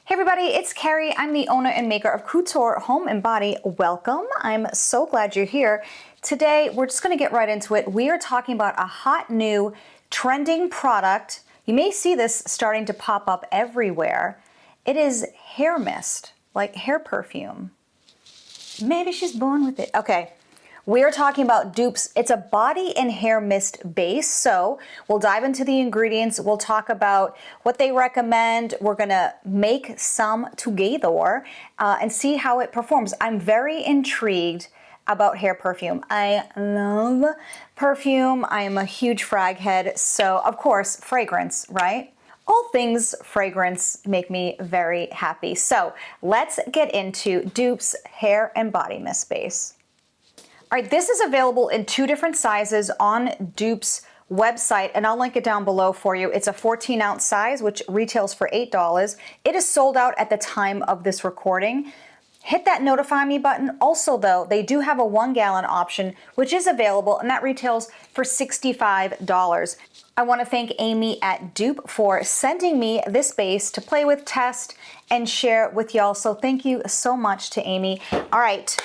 Hey everybody, it's Kerry. I'm the owner and maker of Couture Home and Body. Welcome. I'm so glad you're here. Today, we're just gonna get right into it. We are talking about a hot new trending product. You may see this starting to pop up everywhere. It is hair mist, like hair perfume. Maybe she's born with it. Okay. We're talking about Doop's. It's a body and hair mist base. So we'll dive into the ingredients. We'll talk about what they recommend. We're gonna make some together and see how it performs. I'm very intrigued about hair perfume. I love perfume. I am a huge frag head. So of course, fragrance, right? All things fragrance make me very happy. So let's get into Doop's hair and body mist base. All right, this is available in two different sizes on Doop's website, and I'll link it down below for you. It's a 14-ounce size, which retails for $8. It is sold out at the time of this recording. Hit that notify me button. Also, though, they do have a 1-gallon option, which is available, and that retails for $65. I want to thank Amy at Doop for sending me this base to play with, test, and share with y'all. So thank you so much to Amy. All right.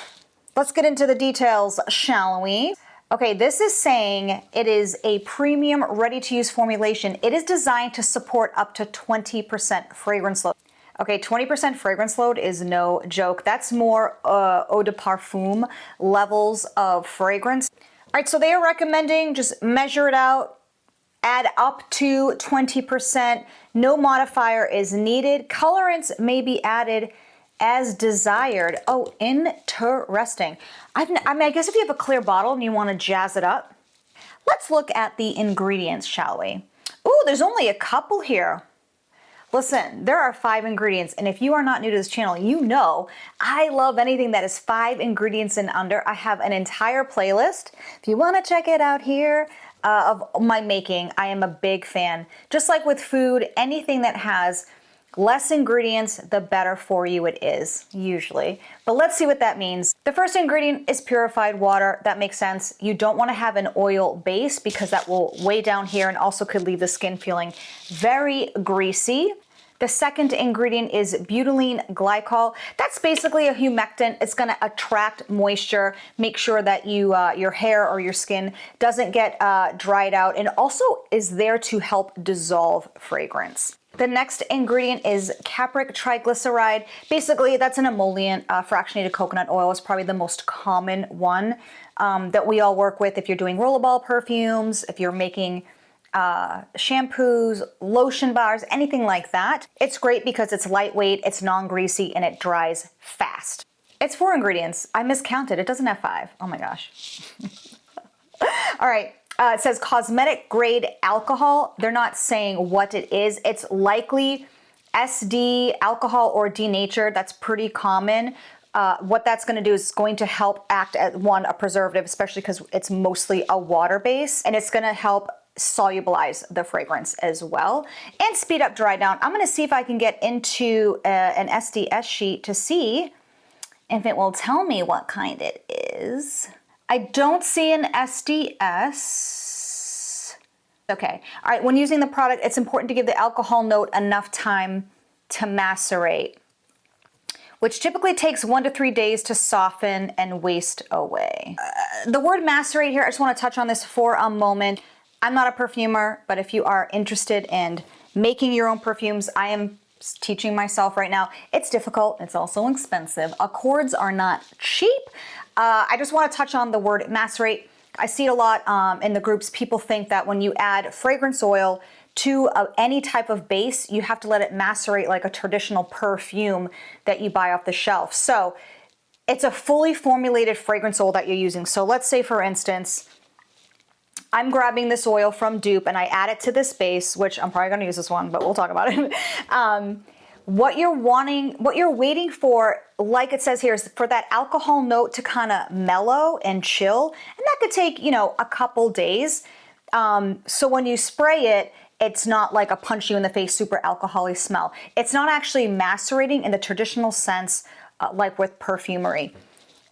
Let's get into the details, shall we? Okay, this is saying it is a premium ready-to-use formulation. It is designed to support up to 20% fragrance load. Okay, 20% fragrance load is no joke. That's more eau de parfum levels of fragrance. All right, so they are recommending just measure it out, add up to 20%. No modifier is needed. Colorants may be added as desired. Oh, interesting. I guess if you have a clear bottle and you want to jazz it up. Let's look at the ingredients, shall we? Ooh, there's only a couple here. Listen, there are 5 ingredients, and if you are not new to this channel, you know I love anything that is 5 ingredients and under. I have an entire playlist. If you want to check it out here, of my making, I am a big fan. Just like with food, anything that has less ingredients, the better for you it is, usually. But let's see what that means. The first ingredient is purified water. That makes sense. You don't want to have an oil base because that will weigh down here and also could leave the skin feeling very greasy. The second ingredient is butylene glycol. That's basically a humectant. It's going to attract moisture, make sure that your hair or your skin doesn't get dried out, and also is there to help dissolve fragrance. The next ingredient is capric triglyceride. Basically, that's an emollient. Fractionated coconut oil is probably the most common one that we all work with if you're doing rollerball perfumes, if you're making shampoos, lotion bars, anything like that. It's great because it's lightweight, it's non-greasy, and it dries fast. It's 4 ingredients. I miscounted. It doesn't have 5. Oh my gosh. All right. It says cosmetic grade alcohol. They're not saying what it is. It's likely SD alcohol or denatured. That's pretty common. What that's going to do is going to help act as a preservative, especially because it's mostly a water base, and it's going to help solubilize the fragrance as well and speed up dry down. I'm going to see if I can get into an SDS sheet to see if it will tell me what kind it is. I don't see an SDS. Okay. All right. When using the product, it's important to give the alcohol note enough time to macerate, which typically takes 1 to 3 days to soften and waste away. The word macerate here, I just want to touch on this for a moment. I'm not a perfumer, but if you are interested in making your own perfumes, I am teaching myself right now. It's difficult. It's also expensive. Accords are not cheap. I just want to touch on the word macerate. I see it a lot in the groups. People think that when you add fragrance oil to any type of base, you have to let it macerate like a traditional perfume that you buy off the shelf. So it's a fully formulated fragrance oil that you're using. So let's say, for instance, I'm grabbing this oil from Doop and I add it to this base, which I'm probably going to use this one, but we'll talk about it. What you're waiting for, like it says here, is for that alcohol note to kind of mellow and chill. And that could take, a couple days. So when you spray it, it's not like a punch you in the face, super alcohol-y smell. It's not actually macerating in the traditional sense, like with perfumery.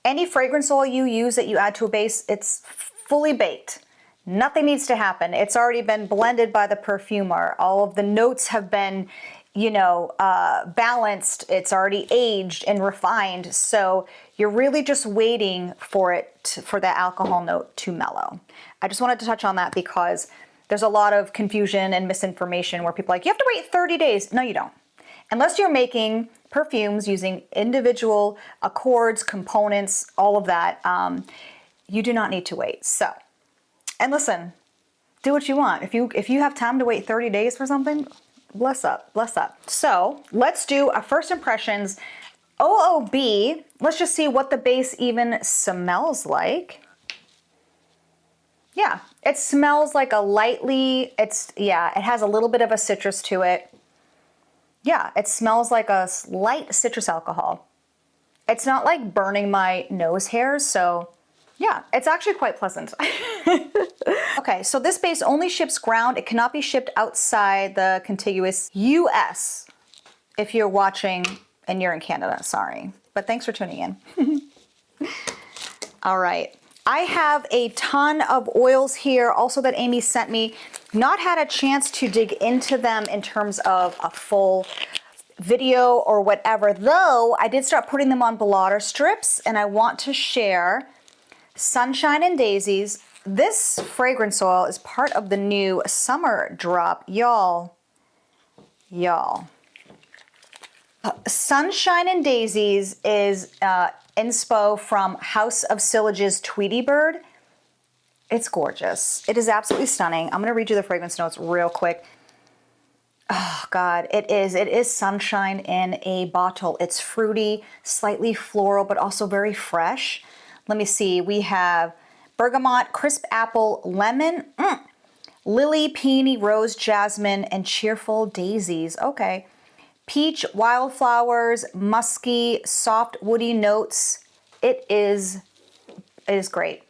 Any fragrance oil you use that you add to a base, it's fully baked. Nothing needs to happen. It's already been blended by the perfumer. All of the notes have been balanced. It's already aged and refined. So you're really just waiting for for the alcohol note to mellow. I just wanted to touch on that because there's a lot of confusion and misinformation where people are like, you have to wait 30 days. No, you don't. Unless you're making perfumes using individual accords, components, all of that, you do not need to wait. So, and listen, do what you want. If you have time to wait 30 days for something, bless up, bless up. So let's do a first impressions OOB. Let's just see what the base even smells like. Yeah, it smells like a lightly, it has a little bit of a citrus to it. Yeah, it smells like a light citrus alcohol. It's not like burning my nose hairs, so yeah, it's actually quite pleasant. Okay, so this base only ships ground. It cannot be shipped outside the contiguous US. If you're watching and you're in Canada, sorry. But thanks for tuning in. All right. I have a ton of oils here also that Amy sent me. Not had a chance to dig into them in terms of a full video or whatever, though I did start putting them on blotter strips, and I want to share Sunshine and Daisies. This fragrance oil is part of the new summer drop, y'all. Sunshine and Daisies is inspo from House of Sillage's Tweety Bird. It's gorgeous. It is absolutely stunning. I'm gonna read you the fragrance notes real quick. Oh God, it is sunshine in a bottle. It's fruity, slightly floral, but also very fresh. Let me see, we have bergamot, crisp apple, lemon, lily, peony, rose, jasmine, and cheerful daisies. Okay. Peach, wildflowers, musky, soft, woody notes. It is great.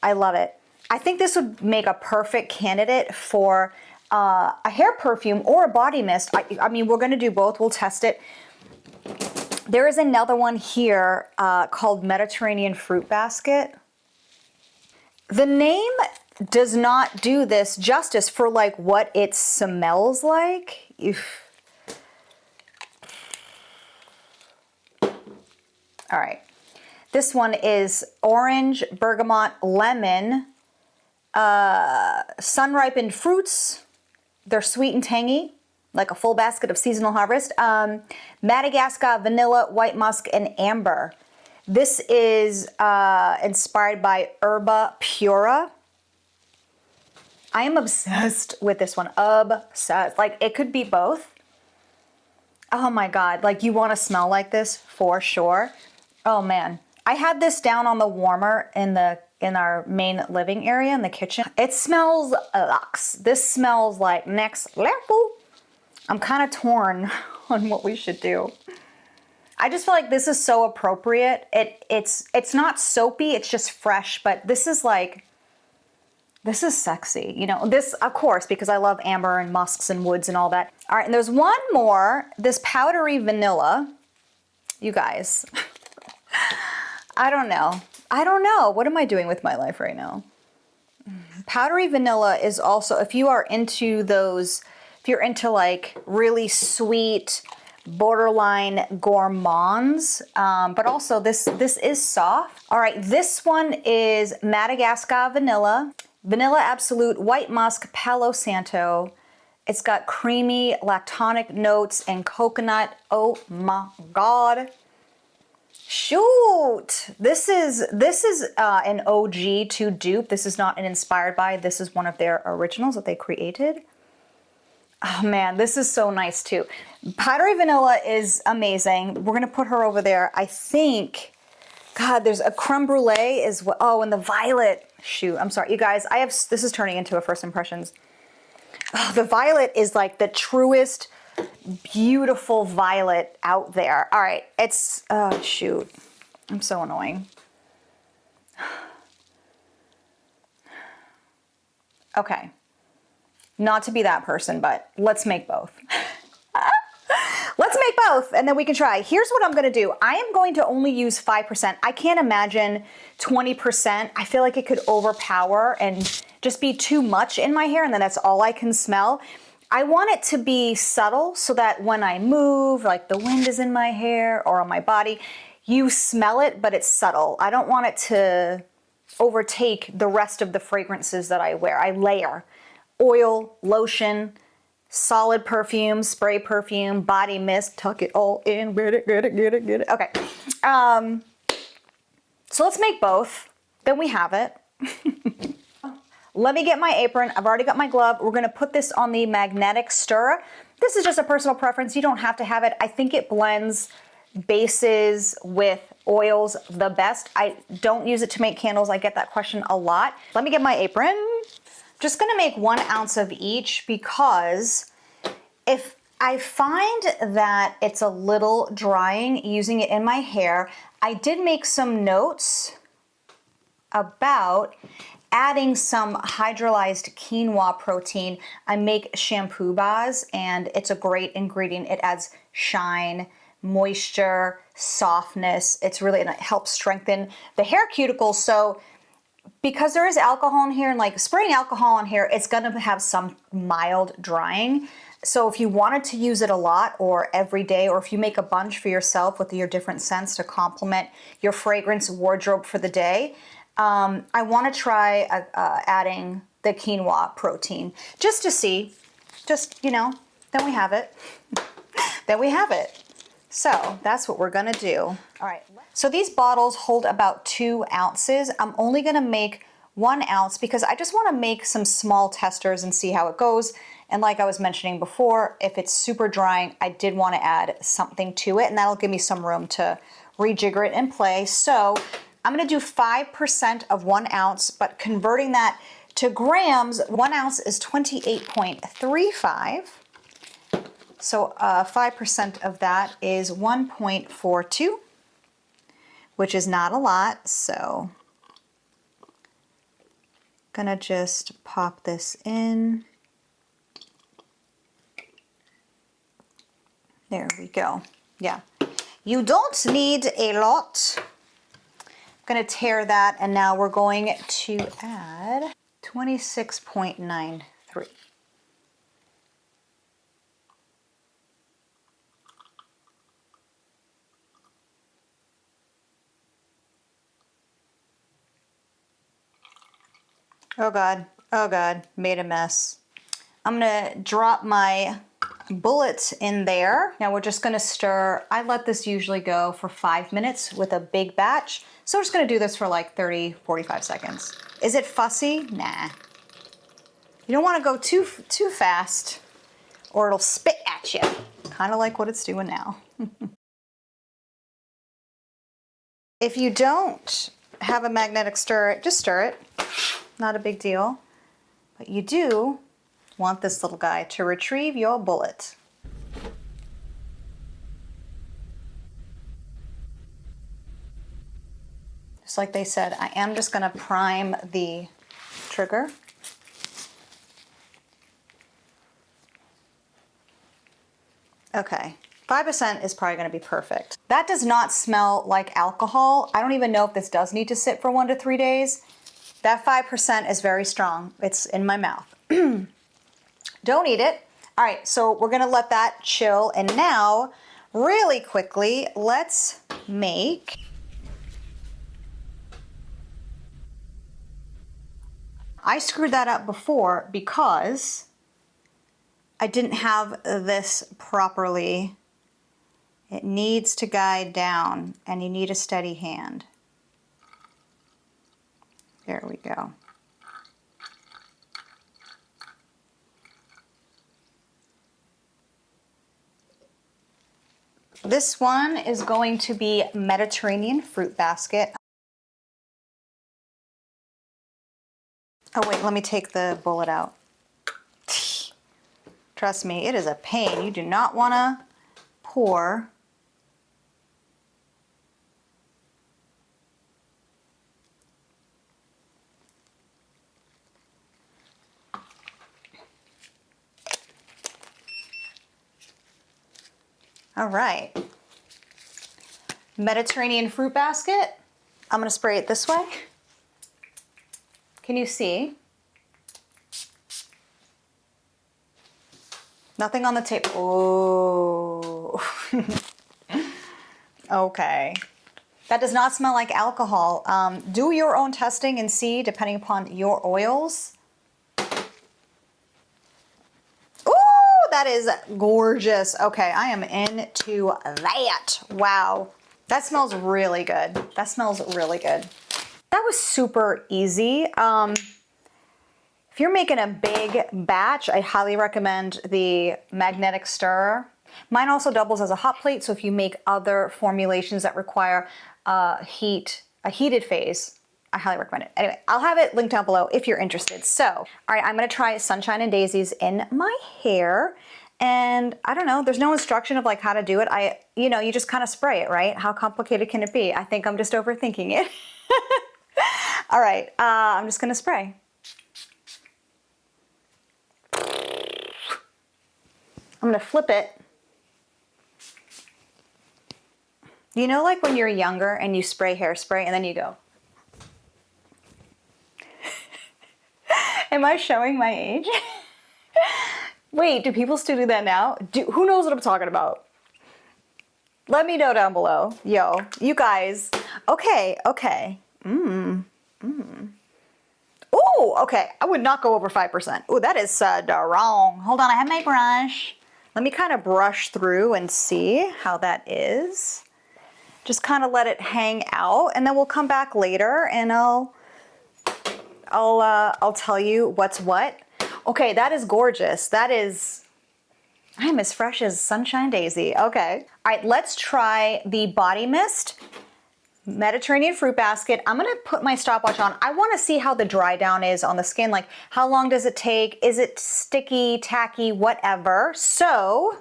I love it. I think this would make a perfect candidate for a hair perfume or a body mist. I mean, we're gonna do both, we'll test it. There is another one here called Mediterranean Fruit Basket. The name does not do this justice for like what it smells like. All right, this one is orange, bergamot, lemon, sun-ripened fruits. They're sweet and tangy, like a full basket of seasonal harvest. Madagascar, vanilla, white musk, and amber. This is inspired by Herba Pura. I am obsessed with this one, obsessed. Like it could be both. Oh my God, like you wanna smell like this for sure. Oh man, I had this down on the warmer in our main living area in the kitchen. It smells luxe. This smells like next level. I'm kind of torn on what we should do. I just feel like this is so appropriate. It's not soapy, it's just fresh, but this is sexy. You know, this, of course, because I love amber and musks and woods and all that. All right, and there's one more, this Powdery Vanilla. You guys. I don't know. What am I doing with my life right now? Powdery Vanilla is also, if you are into those, if you're into like really sweet, borderline gourmands, but also this is soft. All right, this one is Madagascar Vanilla, Vanilla Absolute, White Musk, Palo Santo. It's got creamy lactonic notes and coconut. Oh my God. Shoot, this is an OG to Doop. This is not an inspired by. This is one of their originals that they created. Oh man, this is so nice too. Powdery Vanilla is amazing. We're gonna put her over there. I think, God, there's a creme brulee is what. Oh, and the violet. Shoot, I'm sorry, you guys. This is turning into a first impressions. Oh, the violet is like the truest, beautiful violet out there. All right, it's, oh shoot, I'm so annoying. Okay, not to be that person, but let's make both. Let's make both and then we can try. Here's what I'm gonna do. I am going to only use 5%. I can't imagine 20%. I feel like it could overpower and just be too much in my hair and then that's all I can smell. I want it to be subtle so that when I move, like the wind is in my hair or on my body, you smell it, but it's subtle. I don't want it to overtake the rest of the fragrances that I wear. I layer oil, lotion, solid perfume, spray perfume, body mist, tuck it all in, get it, get it, get it, get it. Okay. So let's make both. Then we have it. Let me get my apron. I've already got my glove. We're gonna put this on the magnetic stir. This is just a personal preference. You don't have to have it. I think it blends bases with oils the best. I don't use it to make candles. I get that question a lot. Let me get my apron. Just gonna make 1 ounce of each because if I find that it's a little drying using it in my hair, I did make some notes about adding some hydrolyzed quinoa protein. I make shampoo bars and it's a great ingredient. It adds shine, moisture, softness. It's really, and it helps strengthen the hair cuticles. So because there is alcohol in here, and like spraying alcohol in here, it's gonna have some mild drying. So if you wanted to use it a lot or every day, or if you make a bunch for yourself with your different scents to complement your fragrance wardrobe for the day, I want to try adding the quinoa protein just to see, just, you know, then we have it. Then we have it. So that's what we're going to do. All right. So these bottles hold about 2 ounces. I'm only going to make 1 ounce because I just want to make some small testers and see how it goes. And like I was mentioning before, if it's super drying, I did want to add something to it, and that'll give me some room to rejigger it and play. So I'm going to do 5% of 1 ounce, but converting that to grams, 1 ounce is 28.35. So 5% of that is 1.42, which is not a lot. So gonna just pop this in. There we go. Yeah, you don't need a lot. I'm gonna tear that, and now we're going to add 26.93. Oh God, made a mess. I'm gonna drop my bullets in there. Now we're just gonna stir. I let this usually go for 5 minutes with a big batch. So we're just gonna do this for like 30, 45 seconds. Is it fussy? Nah. You don't wanna go too fast or it'll spit at you. Kind of like what it's doing now. If you don't have a magnetic stir, just stir it. Not a big deal. But you do want this little guy to retrieve your bullet. Just like they said, I am just gonna prime the trigger. Okay, 5% is probably gonna be perfect. That does not smell like alcohol. I don't even know if this does need to sit for 1 to 3 days. That 5% is very strong. It's in my mouth. Don't eat it. All right, so we're gonna let that chill. And now, really quickly, let's make I screwed that up before because I didn't have this properly. It needs to guide down, and you need a steady hand. There we go. This one is going to be Mediterranean fruit basket. Oh wait, let me take the bullet out. Trust me, it is a pain. You do not want to pour. All right. Mediterranean fruit basket. I'm going to spray it this way. Can you see? Nothing on the table. Oh. Okay. That does not smell like alcohol. Do your own testing and see, depending upon your oils. Ooh, that is gorgeous. Okay, I am into that. Wow. That smells really good. That smells really good. That was super easy. If you're making a big batch, I highly recommend the magnetic stirrer. Mine also doubles as a hot plate, so if you make other formulations that require a heated phase, I highly recommend it. Anyway, I'll have it linked down below if you're interested. So, all right, I'm gonna try Sunshine and Daisies in my hair. And I don't know, there's no instruction of like how to do it. You just kind of spray it, right? How complicated can it be? I think I'm just overthinking it. All right, I'm just gonna spray. I'm gonna flip it. You know, like when you're younger and you spray hairspray and then you go. Am I showing my age? Wait, do people still do that now? Who knows what I'm talking about? Let me know down below. Yo, you guys. Okay. Ooh, okay. I would not go over 5%. Ooh, that is wrong. Hold on, I have my brush. Let me kind of brush through and see how that is. Just kind of let it hang out, and then we'll come back later and I'll tell you what's what. Okay, that is gorgeous. That is, I am as fresh as Sunshine Daisy. Okay. All right, let's try the body mist. Mediterranean fruit basket. I'm gonna put my stopwatch on. I wanna see how the dry down is on the skin. Like, how long does it take? Is it sticky, tacky, whatever? So,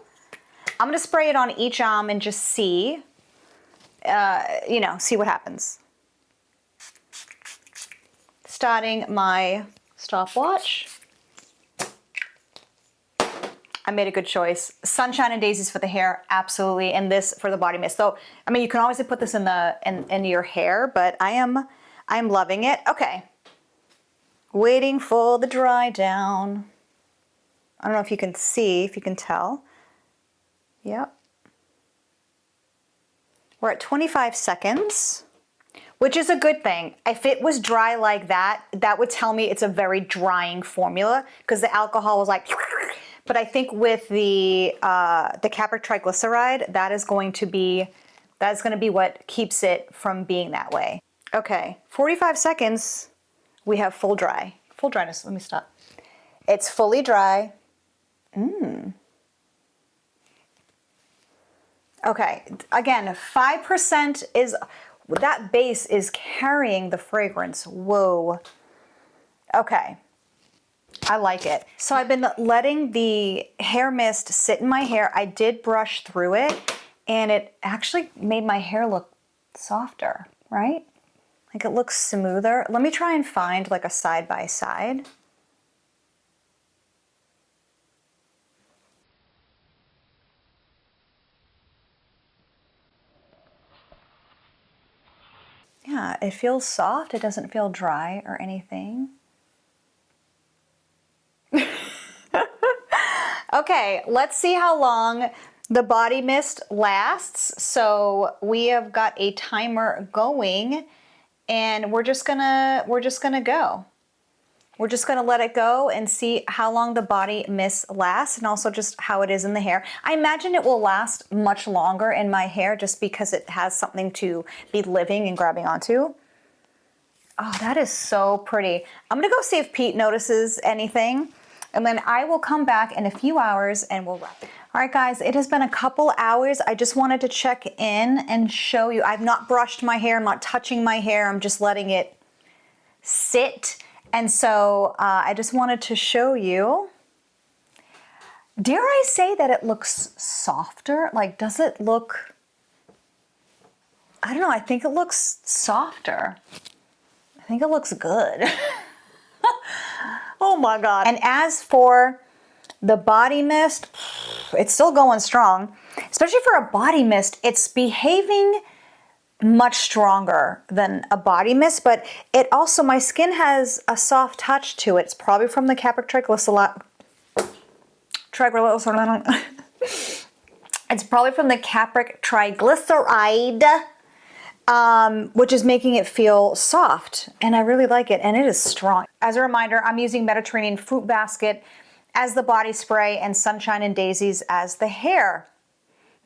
I'm gonna spray it on each arm and just see, see what happens. Starting my stopwatch. I made a good choice. Sunshine and Daisies for the hair, absolutely, and this for the body mist. So, I mean, you can always put this in your hair, but I'm loving it. Okay, waiting for the dry down. I don't know if you can see, if you can tell. Yep. We're at 25 seconds, which is a good thing. If it was dry like that, that would tell me it's a very drying formula because the alcohol was like. But I think with the capric triglyceride, that's going to be what keeps it from being that way. Okay, 45 seconds, we have full dry. Full dryness, let me stop. It's fully dry. Okay, again, 5% is, that base is carrying the fragrance. Whoa. Okay. I like it. So I've been letting the hair mist sit in my hair. I did brush through it and it actually made my hair look softer, right? Like it looks smoother. Let me try and find like a side by side. Yeah, it feels soft. It doesn't feel dry or anything. Okay, let's see how long the body mist lasts. So we have got a timer going and we're just gonna go. We're just gonna let it go and see how long the body mist lasts and also just how it is in the hair. I imagine it will last much longer in my hair just because it has something to be living and grabbing onto. Oh, that is so pretty. I'm gonna go see if Pete notices anything. And then I will come back in a few hours and we'll wrap it. All right, guys, it has been a couple hours. I just wanted to check in and show you. I've not brushed my hair. I'm not touching my hair. I'm just letting it sit. And so I just wanted to show you. Dare I say that it looks softer? Like, does it look, I don't know. I think it looks softer. I think it looks good. Oh my God. And as for the body mist, it's still going strong. Especially for a body mist, it's behaving much stronger than a body mist, but it also, my skin has a soft touch to it. It's probably from the capric triglyceride. triglyceride. It's probably from the capric triglyceride, which is making it feel soft. And I really like it. And it is strong. As a reminder, I'm using Mediterranean Fruit Basket as the body spray and Sunshine and Daisies as the hair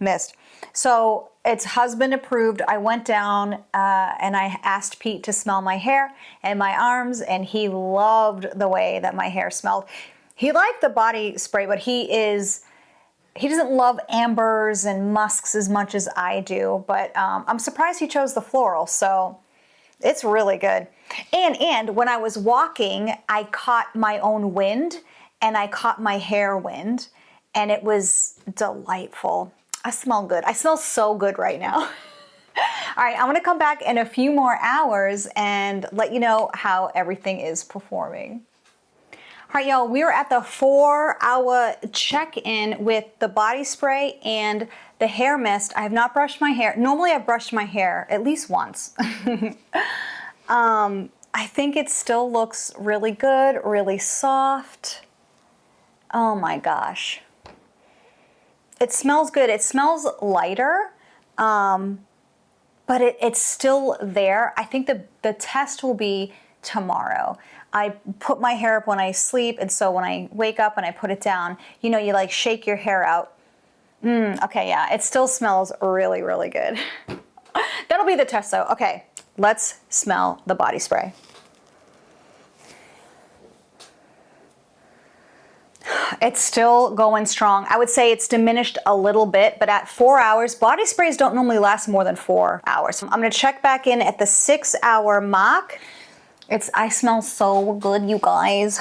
mist. So it's husband approved. I went down and I asked Pete to smell my hair and my arms, and he loved the way that my hair smelled. He liked the body spray, but he doesn't love ambers and musks as much as I do. But I'm surprised he chose the floral. So it's really good. And when I was walking, I caught my own wind and I caught my hair wind, and it was delightful. I smell good. I smell so good right now. All right, I'm gonna come back in a few more hours and let you know how everything is performing. All right, y'all, we're at the 4-hour check-in with the body spray and the hair mist. I have not brushed my hair. Normally I've brushed my hair at least once. I think it still looks really good, really soft. Oh my gosh. It smells good. It smells lighter, but it's still there. I think the test will be tomorrow. I put my hair up when I sleep, and so when I wake up and I put it down, you know, you like shake your hair out. Okay, yeah, it still smells really, really good. That'll be the test though. Okay, let's smell the body spray. It's still going strong. I would say it's diminished a little bit, but at 4 hours, body sprays don't normally last more than 4 hours. I'm gonna check back in at the 6-hour mark. I smell so good, you guys.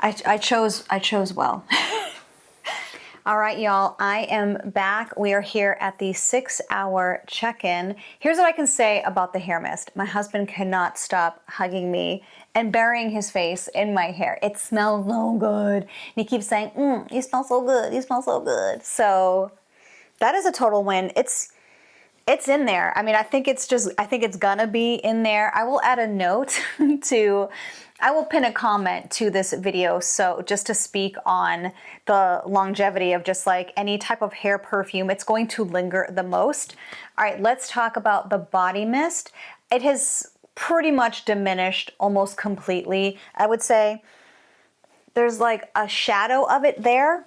I chose well. All right, y'all, I am back. We are here at the 6-hour check-in. Here's what I can say about the hair mist. My husband cannot stop hugging me and burying his face in my hair. It smells so good. And he keeps saying, you smell so good, you smell so good. So that is a total win. It's in there. I mean, I think it's gonna be in there. I will add a note I will pin a comment to this video, so just to speak on the longevity of just like any type of hair perfume, it's going to linger the most. All right, let's talk about the body mist. It has pretty much diminished almost completely. I would say there's like a shadow of it there.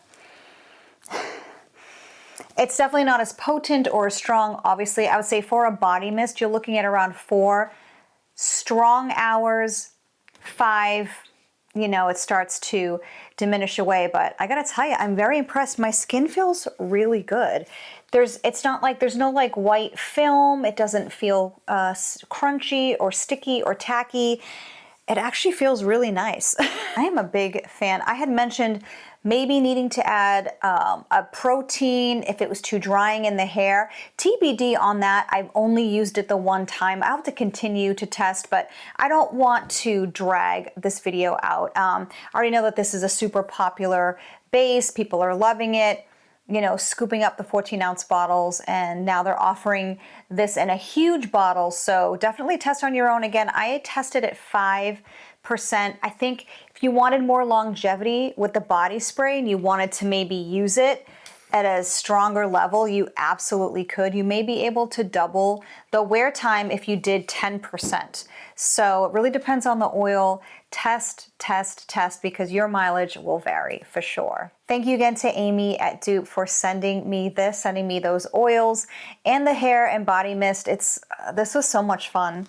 It's definitely not as potent or as strong. Obviously, I would say for a body mist, you're looking at around 4 strong hours, 5, you know, it starts to diminish away. But I gotta tell you, I'm very impressed. My skin feels really good. It's not like there's no like white film. It doesn't feel crunchy or sticky or tacky. It actually feels really nice. I am a big fan. I had mentioned maybe needing to add a protein if it was too drying in the hair. TBD on that. I've only used it the one time. I'll have to continue to test, but I don't want to drag this video out. I already know that this is a super popular base. People are loving it, you know, scooping up the 14-ounce bottles, and now they're offering this in a huge bottle. So definitely test on your own. Again, I tested at 5%. I think if you wanted more longevity with the body spray and you wanted to maybe use it at a stronger level, you absolutely could. You may be able to double the wear time if you did 10%. So it really depends on the oil. Test, because your mileage will vary for sure. Thank you again to Amy at Doop for sending me those oils and the hair and body mist. This was so much fun.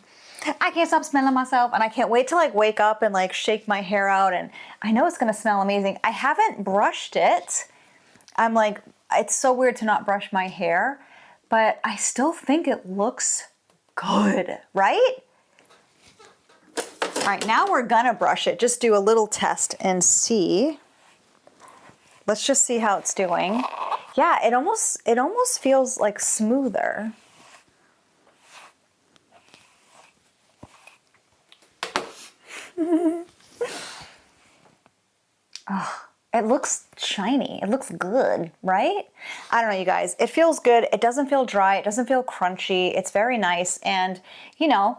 I can't stop smelling myself, and I can't wait to like wake up and like shake my hair out, and I know it's gonna smell amazing. I haven't brushed it. I'm like, it's so weird to not brush my hair, but I still think it looks good, right? All right, now we're gonna brush it. Just do a little test and see. Let's just see how it's doing. Yeah, it almost feels like smoother. Oh, it looks shiny. It looks good, right? I don't know, you guys. It feels good. It doesn't feel dry. It doesn't feel crunchy. It's very nice. And, you know,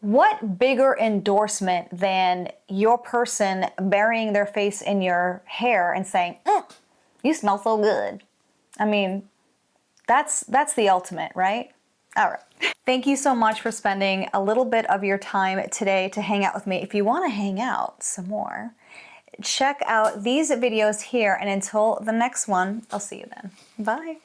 What bigger endorsement than your person burying their face in your hair and saying, you smell so good? I mean, that's the ultimate, right? All right. Thank you so much for spending a little bit of your time today to hang out with me. If you want to hang out some more, check out these videos here. And until the next one, I'll see you then. Bye.